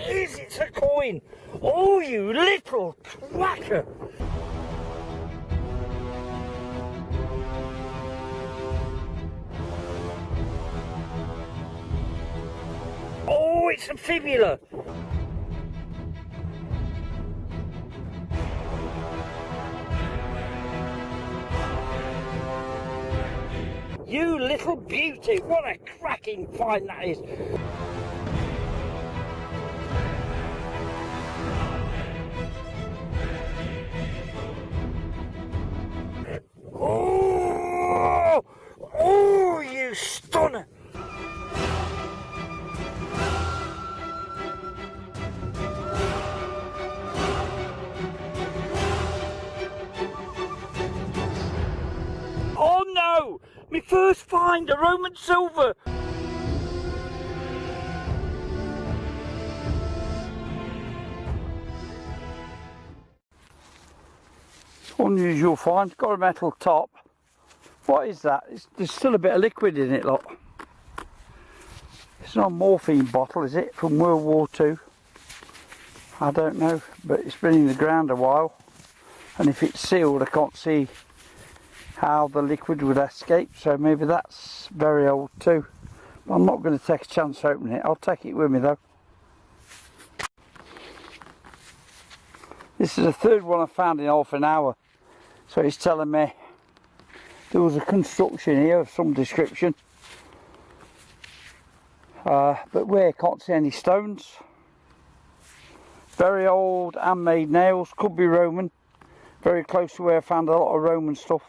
is, it's a coin. Oh, you little cracker. Oh, it's a fibula. You little beauty, what a cracking find that is. Oh, oh, you stunner. Oh no, my first find, a Roman silver. Unusual find, got a metal top. What is that? There's still a bit of liquid in it, look. It's not a morphine bottle, is it? From World War II? I don't know, but it's been in the ground a while. And if it's sealed, I can't see how the liquid would escape, so maybe that's very old too. But I'm not going to take a chance opening it. I'll take it with me though. This is the third one I found in half an hour, so it's telling me there was a construction here of some description, but where? Can't see any stones. Very old handmade nails, could be Roman. Very close to where I found a lot of Roman stuff,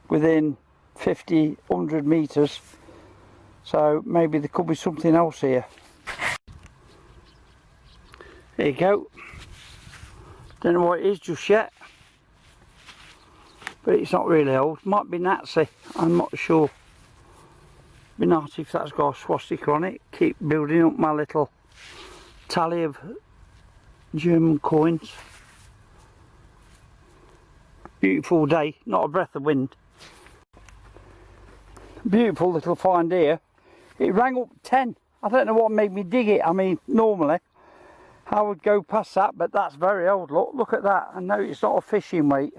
within 50, 100 metres. So maybe there could be something else here. There you go. Don't know what it is just yet, but it's not really old. Might be Nazi, I'm not sure. Be nice if that's got a swastika on it. Keep building up my little tally of German coins. Beautiful day, not a breath of wind. Beautiful little find here. It rang up 10. I don't know what made me dig it. I mean, normally I would go past that, but that's very old. Look at that. I know it's not a fishing weight.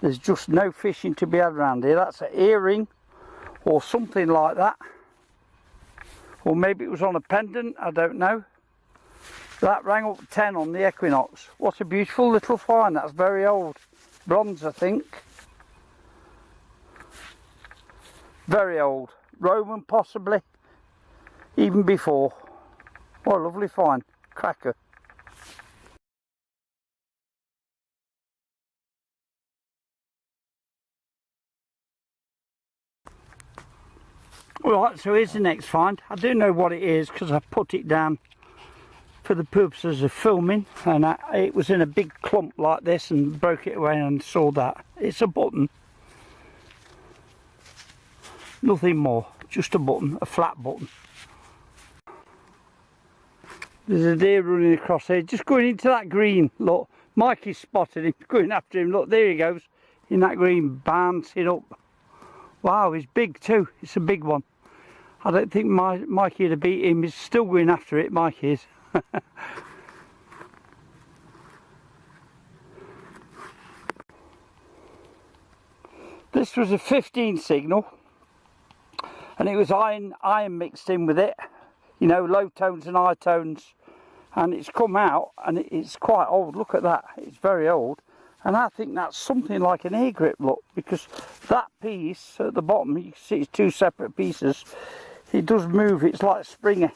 There's just no fishing to be had around here. That's an earring or something like that. Or maybe it was on a pendant, I don't know. That rang up 10 on the Equinox. What a beautiful little find. That's very old. Bronze, I think. Very old. Roman, possibly. Even before. What a lovely find. Cracker. Right, so here's the next find. I do know what it is because I put it down for the purposes of filming, and it was in a big clump like this and broke it away and saw that. It's a button. Nothing more, just a button, a flat button. There's a deer running across here, just going into that green. Look, Mikey's spotted him, going after him. Look, there he goes, in that green, bouncing up. Wow, he's big too, it's a big one. I don't think Mikey would have beat him. He's still going after it, Mikey is. This was a 15 signal, and it was iron mixed in with it, you know, low tones and high tones, and it's come out and it's quite old. Look at that, it's very old, and I think that's something like an ear grip, look, because that piece at the bottom, you can see it's two separate pieces. It does move, it's like springy.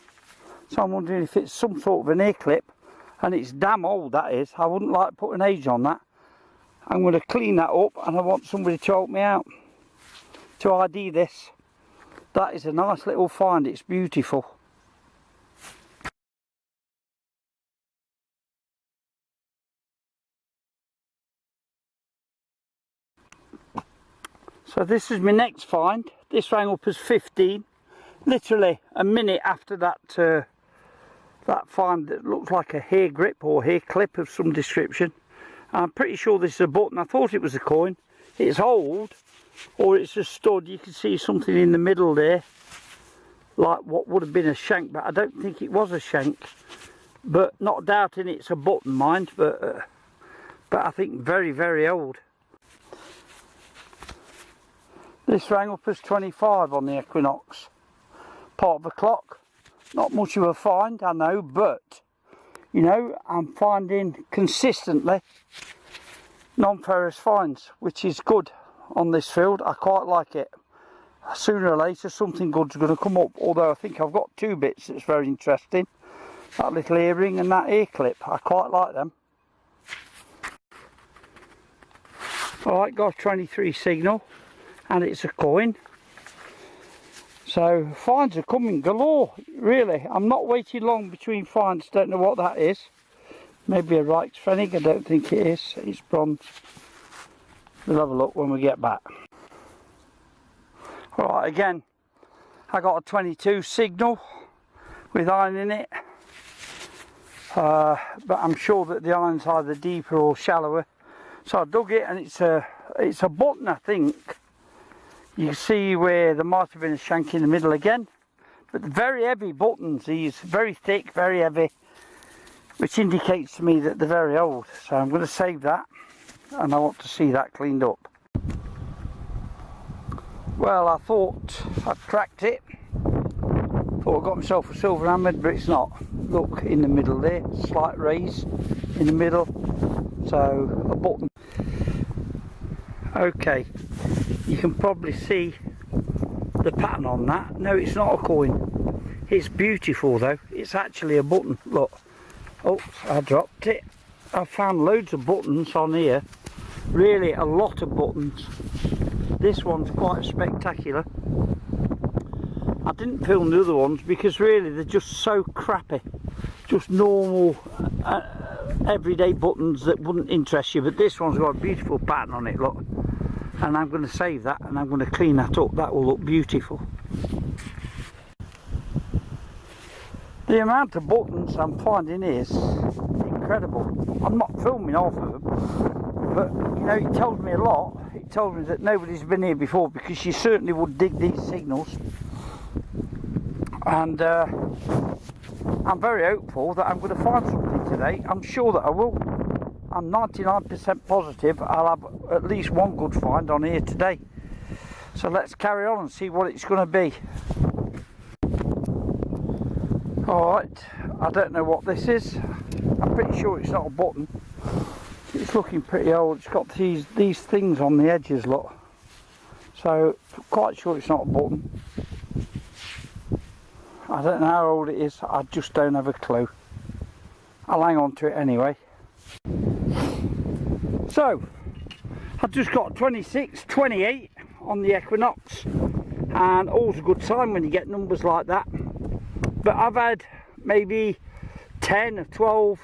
So I'm wondering if it's some sort of an ear clip, and it's damn old, that is. I wouldn't like to put an age on that. I'm going to clean that up, and I want somebody to help me out to ID this. That is a nice little find, it's beautiful. So this is my next find. This rang up as 15. Literally a minute after that that find that looks like a hair grip or hair clip of some description. I'm pretty sure this is a button. I thought it was a coin. It's old, or it's a stud. You can see something in the middle there, like what would have been a shank, but I don't think it was a shank. but not doubting it's a button, mind, but I think very, very old. This rang up as 25 on the Equinox. Part of a clock. Not much of a find, I know, but you know, I'm finding consistently non-ferrous finds, which is good on this field. I quite like it. Sooner or later something good's going to come up, although I think I've got two bits that's very interesting. That little earring and that ear clip, I quite like them. Alright, got a 23 signal and it's a coin. So finds are coming galore, really. I'm not waiting long between finds, don't know what that is. Maybe a Reichspfennig, I don't think it is, it's bronze. We'll have a look when we get back. Alright, again, I got a 22 signal with iron in it. But I'm sure that the iron's either deeper or shallower. So I dug it and it's a button, I think. You can see where there might have been a shank in the middle again. But very heavy buttons, these, very thick, very heavy, which indicates to me that they're very old. So I'm going to save that and I want to see that cleaned up. Well, I thought I'd cracked it. Thought I got myself a silver hammered, but it's not. Look, in the middle there, slight raise in the middle. So, a button. Okay, you can probably see the pattern on that. No, it's not a coin. It's beautiful though. It's actually a button. Look. Oh, I dropped it. I found loads of buttons on here. Really, a lot of buttons. This one's quite spectacular. I didn't film the other ones because really they're just so crappy. Just normal, everyday buttons that wouldn't interest you. But this one's got a beautiful pattern on it, look. And I'm going to save that and I'm going to clean that up. That will look beautiful. The amount of buttons I'm finding is incredible. I'm not filming half of them, but you know, it tells me a lot. It tells me that nobody's been here before, because you certainly would dig these signals. And I'm very hopeful that I'm going to find something today. I'm sure that I will. I'm 99% positive I'll have at least one good find on here today. So let's carry on and see what it's going to be. Alright, I don't know what this is. I'm pretty sure it's not a button. It's looking pretty old. It's got these things on the edges, look. So, quite sure it's not a button. I don't know how old it is. I just don't have a clue. I'll hang on to it anyway. So, I've just got 26, 28 on the Equinox. And all's a good sign when you get numbers like that. But I've had maybe 10 or 12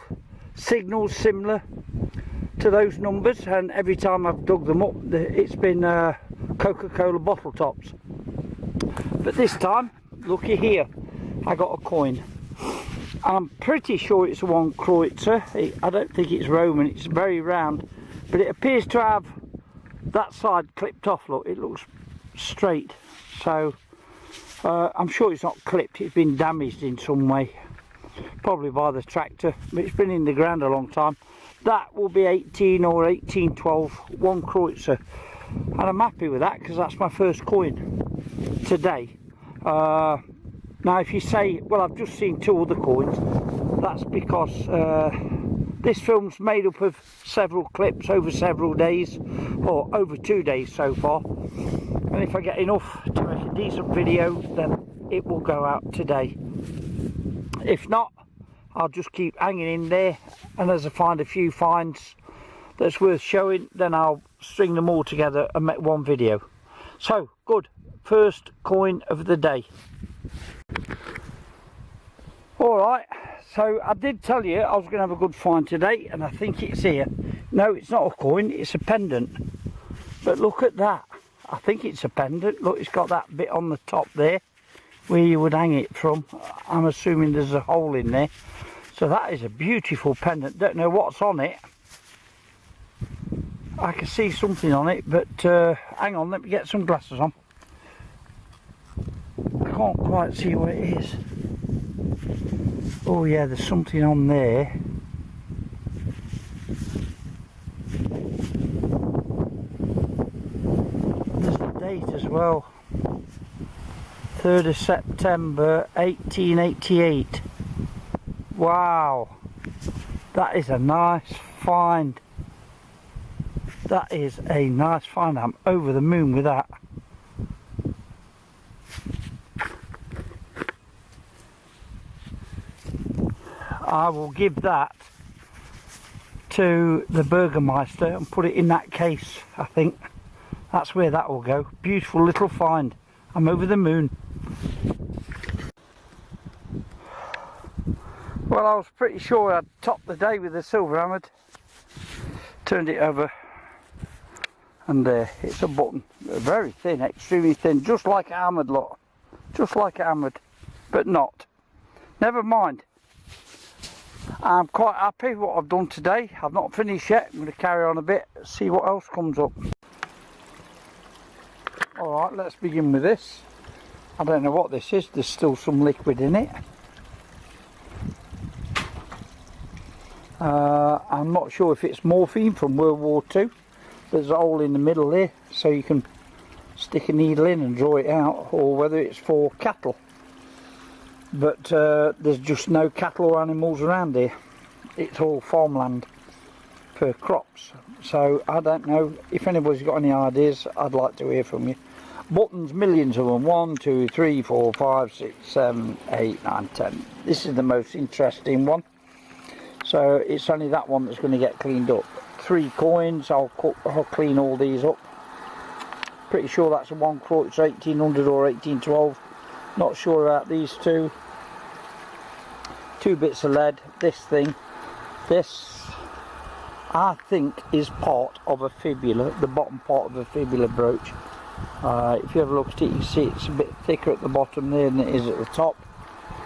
signals similar to those numbers, and every time I've dug them up it's been Coca-Cola bottle tops. But this time, looky here, I got a coin. I'm pretty sure it's a 1 Kreutzer. I don't think it's Roman, it's very round, but it appears to have that side clipped off. Look, it looks straight. So I'm sure it's not clipped, it's been damaged in some way, probably by the tractor, but it's been in the ground a long time. That will be 18 or 1812, 1 Kreutzer, and I'm happy with that because that's my first coin today. Now if you say, well, I've just seen 2 other coins, that's because this film's made up of several clips over several days, or over 2 days so far. And if I get enough to make a decent video, then it will go out today. If not, I'll just keep hanging in there, and as I find a few finds that's worth showing, then I'll string them all together and make one video. So, good. First coin of the day. Alright, so I did tell you I was going to have a good find today, and I think it's here. No, it's not a coin, it's a pendant. But look at that. I think it's a pendant. Look, it's got that bit on the top there where you would hang it from. I'm assuming there's a hole in there. So that is a beautiful pendant. Don't know what's on it. I can see something on it, but hang on, let me get some glasses on. I can't quite see what it is. Oh yeah, there's something on there. There's the date as well. 3rd of September 1888. Wow, that is a nice find. That is a nice find. I'm over the moon with that. I will give that to the Burgermeister and put it in that case. I think that's where that will go. Beautiful little find. I'm over the moon. Well, I was pretty sure I'd top the day with the silver hammered. Turned it over, and it's a button. Very thin, extremely thin, just like a hammered lot. Just like a hammered, but not. Never mind. I'm quite happy with what I've done today. I've not finished yet. I'm going to carry on a bit, see what else comes up. Alright, let's begin with this. I don't know what this is. There's still some liquid in it. I'm not sure if it's morphine from World War II. There's a hole in the middle there, so you can stick a needle in and draw it out, or whether it's for cattle. But there's just no cattle or animals around here. It's all farmland for crops. So I don't know. If anybody's got any ideas, I'd like to hear from you. Buttons, millions of them. 1, 2, 3, 4, 5, 6, 7, 8, 9, 10. This is the most interesting one. So it's only that one that's going to get cleaned up. 3 coins. I'll clean all these up. Pretty sure that's a 1 Kreutzer 1800 or 1812. Not sure about these two. 2 bits of lead. This thing. This, I think, is part of a fibula. The bottom part of a fibula brooch. If you have a look at it, you can see it's a bit thicker at the bottom there than it is at the top.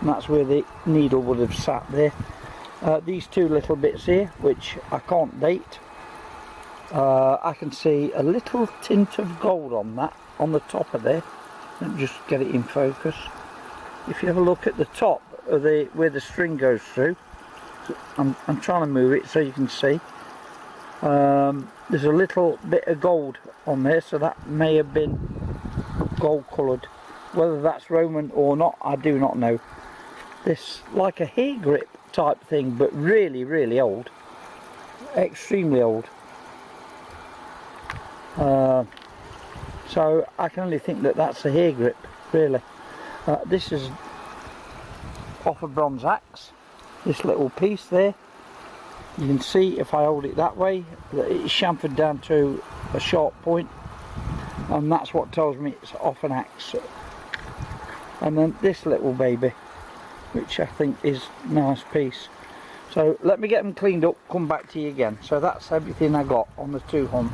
And that's where the needle would have sat there. These 2 little bits here, which I can't date. I can see a little tint of gold on that, on the top of there. Let me just get it in focus. If you have a look at the top of where the string goes through, I'm trying to move it so you can see. There's a little bit of gold on there, so that may have been gold coloured. Whether that's Roman or not, I do not know. This like a hair grip type thing, but really, really old. Extremely old. So I can only think that that's a hair grip, really. This is off a bronze axe. This little piece there. You can see if I hold it that way that it's chamfered down to a sharp point, and that's what tells me it's off an axe. And then this little baby, which I think is a nice piece. So let me get them cleaned up, come back to you again. So that's everything I got on the 2 hump.